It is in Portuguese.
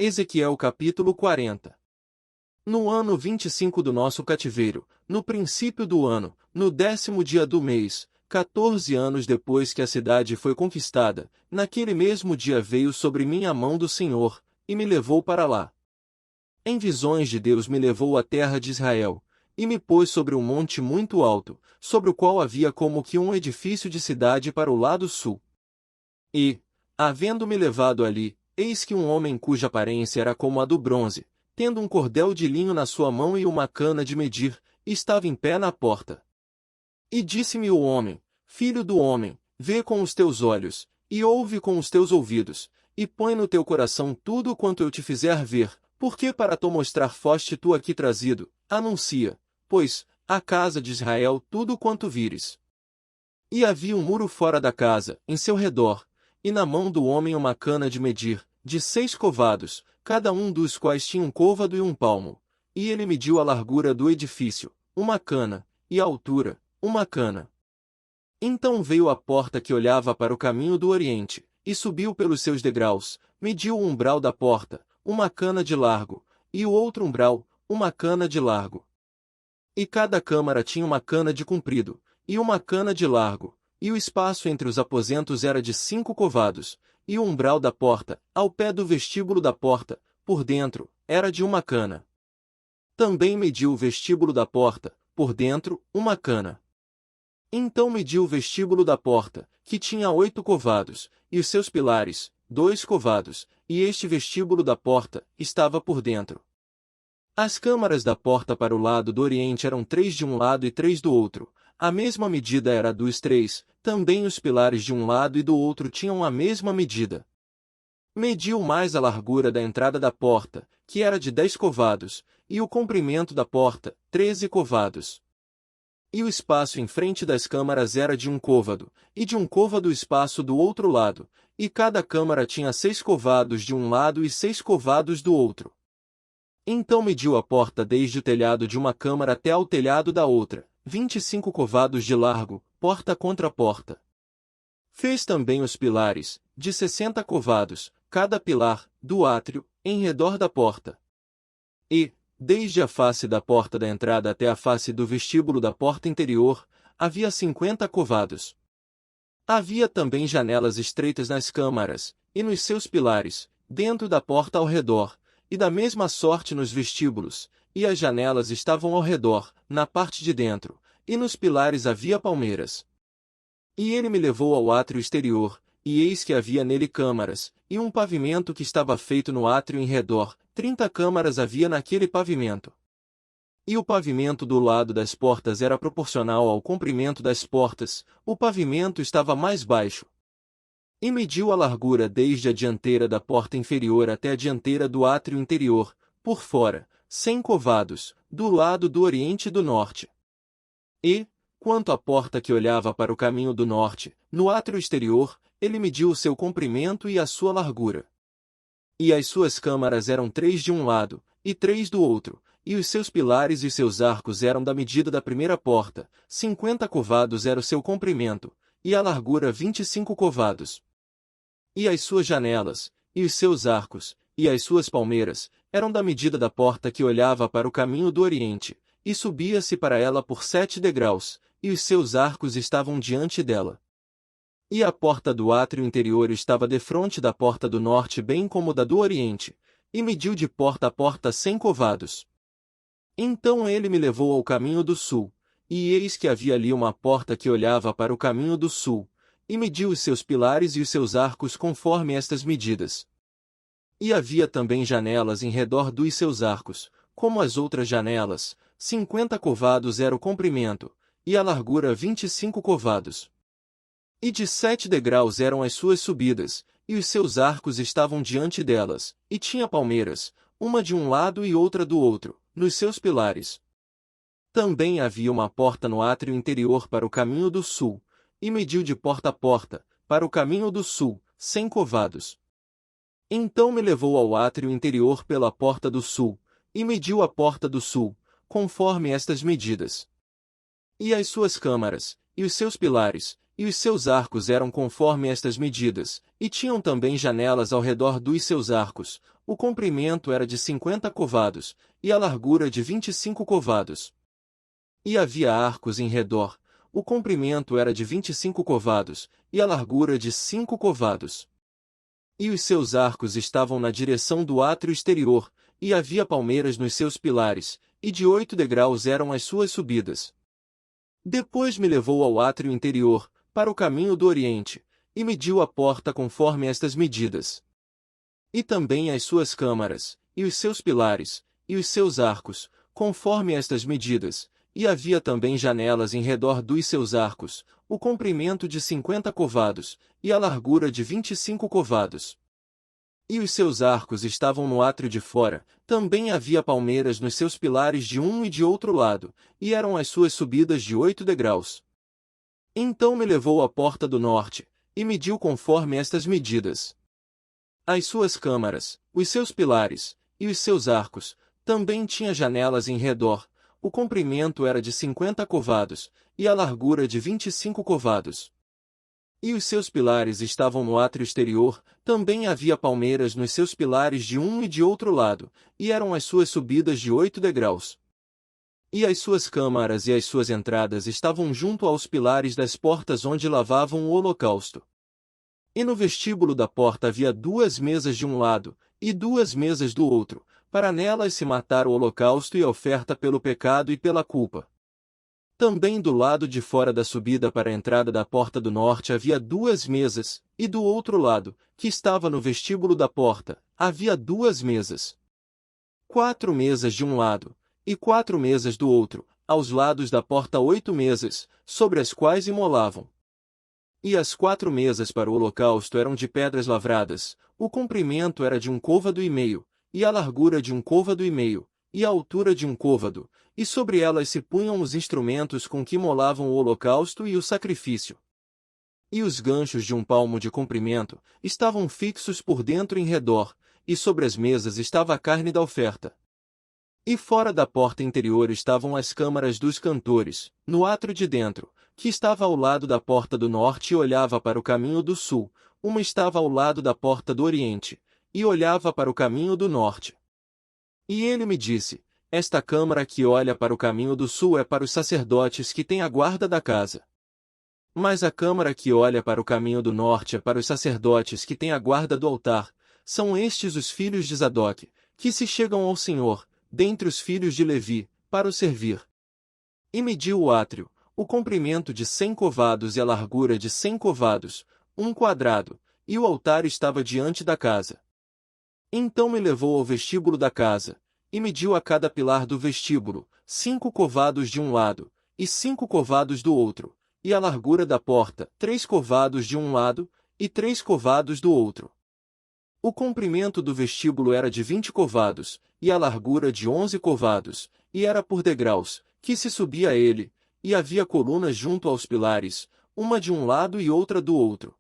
Ezequiel capítulo 40. No ano 25 do nosso cativeiro, no princípio do ano, no 10º dia do mês, 14 anos depois que a cidade foi conquistada, naquele mesmo dia veio sobre mim a mão do Senhor, e me levou para lá. Em visões de Deus me levou à terra de Israel, e me pôs sobre um monte muito alto, sobre o qual havia como que um edifício de cidade para o lado sul. E, havendo-me levado ali, eis que um homem cuja aparência era como a do bronze, tendo um cordel de linho na sua mão e uma cana de medir, estava em pé na porta. E disse-me o homem: Filho do homem, vê com os teus olhos, e ouve com os teus ouvidos, e põe no teu coração tudo quanto eu te fizer ver, porque para te mostrar foste tu aqui trazido, anuncia, pois, à casa de Israel tudo quanto vires. E havia um muro fora da casa, em seu redor, e na mão do homem uma cana de medir, de 6 covados, cada um dos quais tinha um côvado e um palmo. E ele mediu a largura do edifício, uma cana, e a altura, uma cana. Então veio à porta que olhava para o caminho do oriente, e subiu pelos seus degraus, mediu o umbral da porta, uma cana de largo, e o outro umbral, uma cana de largo. E cada câmara tinha uma cana de comprido, e uma cana de largo, e o espaço entre os aposentos era de 5 covados, e o umbral da porta, ao pé do vestíbulo da porta, por dentro, era de uma cana. Também mediu o vestíbulo da porta, por dentro, uma cana. Então mediu o vestíbulo da porta, que tinha 8 covados, e os seus pilares, 2 covados, e este vestíbulo da porta estava por dentro. As câmaras da porta para o lado do oriente eram 3 de um lado e 3 do outro. A mesma medida era dos 3, também os pilares de um lado e do outro tinham a mesma medida. Mediu mais a largura da entrada da porta, que era de 10 covados, e o comprimento da porta, 13 covados. E o espaço em frente das câmaras era de um côvado, e de um côvado o espaço do outro lado, e cada câmara tinha 6 covados de um lado e 6 covados do outro. Então mediu a porta desde o telhado de uma câmara até ao telhado da outra, 25 covados de largo, porta contra porta. Fez também os pilares, de 60 covados, cada pilar, do átrio, em redor da porta. E, desde a face da porta da entrada até a face do vestíbulo da porta interior, havia 50 covados. Havia também janelas estreitas nas câmaras, e nos seus pilares, dentro da porta ao redor, e da mesma sorte nos vestíbulos, e as janelas estavam ao redor, na parte de dentro, e nos pilares havia palmeiras. E ele me levou ao átrio exterior, e eis que havia nele câmaras, e um pavimento que estava feito no átrio em redor, 30 câmaras havia naquele pavimento. E o pavimento do lado das portas era proporcional ao comprimento das portas, o pavimento estava mais baixo. E mediu a largura desde a dianteira da porta inferior até a dianteira do átrio interior, por fora, 100 covados, do lado do oriente e do norte. E, quanto à porta que olhava para o caminho do norte, no átrio exterior, ele mediu o seu comprimento e a sua largura. E as suas câmaras eram 3 de um lado, e 3 do outro, e os seus pilares e seus arcos eram da medida da primeira porta, 50 covados era o seu comprimento, e a largura 25 covados. E as suas janelas, e os seus arcos, e as suas palmeiras, eram da medida da porta que olhava para o caminho do oriente, e subia-se para ela por 7 degraus, e os seus arcos estavam diante dela. E a porta do átrio interior estava defronte da porta do norte bem como da do oriente, e mediu de porta a porta 100 covados. Então ele me levou ao caminho do sul, e eis que havia ali uma porta que olhava para o caminho do sul, e mediu os seus pilares e os seus arcos conforme estas medidas. E havia também janelas em redor dos seus arcos, como as outras janelas, 50 covados era o comprimento, e a largura 25 covados. E de 7 degraus eram as suas subidas, e os seus arcos estavam diante delas, e tinha palmeiras, uma de um lado e outra do outro, nos seus pilares. Também havia uma porta no átrio interior para o caminho do sul, e mediu de porta a porta, para o caminho do sul, 100 covados. Então me levou ao átrio interior pela porta do sul, e mediu a porta do sul, conforme estas medidas. E as suas câmaras, e os seus pilares, e os seus arcos eram conforme estas medidas, e tinham também janelas ao redor dos seus arcos, o comprimento era de 50 covados, e a largura de 25 covados. E havia arcos em redor, o comprimento era de 25 covados, e a largura de 5 covados. E os seus arcos estavam na direção do átrio exterior, e havia palmeiras nos seus pilares, e de 8 degraus eram as suas subidas. Depois me levou ao átrio interior, para o caminho do oriente, e mediu a porta conforme estas medidas. E também as suas câmaras, e os seus pilares, e os seus arcos, conforme estas medidas, e havia também janelas em redor dos seus arcos, o comprimento de 50 covados, e a largura de 25 covados. E os seus arcos estavam no átrio de fora, também havia palmeiras nos seus pilares de um e de outro lado, e eram as suas subidas de 8 degraus. Então me levou à porta do norte, e mediu conforme estas medidas. As suas câmaras, os seus pilares, e os seus arcos, também tinha janelas em redor, o comprimento era de 50 covados, e a largura de 25 covados. E os seus pilares estavam no átrio exterior, também havia palmeiras nos seus pilares de um e de outro lado, e eram as suas subidas de 8 degraus. E as suas câmaras e as suas entradas estavam junto aos pilares das portas onde lavavam o holocausto. E no vestíbulo da porta havia 2 mesas de um lado, e 2 mesas do outro, para nelas se matar o holocausto e a oferta pelo pecado e pela culpa. Também do lado de fora da subida para a entrada da porta do norte havia 2 mesas, e do outro lado, que estava no vestíbulo da porta, havia 2 mesas. 4 mesas de um lado, e 4 mesas do outro, aos lados da porta 8 mesas, sobre as quais imolavam. E as 4 mesas para o holocausto eram de pedras lavradas, o comprimento era de 1 côvado e meio, e a largura de 1 côvado e meio, e a altura de 1 côvado, e sobre elas se punham os instrumentos com que imolavam o holocausto e o sacrifício. E os ganchos de 1 palmo de comprimento estavam fixos por dentro em redor, e sobre as mesas estava a carne da oferta. E fora da porta interior estavam as câmaras dos cantores, no átrio de dentro, que estava ao lado da porta do norte e olhava para o caminho do sul, uma estava ao lado da porta do oriente, e olhava para o caminho do norte. E ele me disse, esta câmara que olha para o caminho do sul é para os sacerdotes que têm a guarda da casa. Mas a câmara que olha para o caminho do norte é para os sacerdotes que têm a guarda do altar, são estes os filhos de Zadoque, que se chegam ao Senhor, dentre os filhos de Levi, para o servir. E mediu o átrio, o comprimento de 100 covados e a largura de 100 covados, 1 quadrado, e o altar estava diante da casa. Então me levou ao vestíbulo da casa, e mediu a cada pilar do vestíbulo, 5 covados de um lado, e 5 covados do outro, e a largura da porta, 3 covados de um lado, e 3 covados do outro. O comprimento do vestíbulo era de 20 covados, e a largura de 11 covados, e era por degraus, que se subia a ele, e havia colunas junto aos pilares, uma de um lado e outra do outro.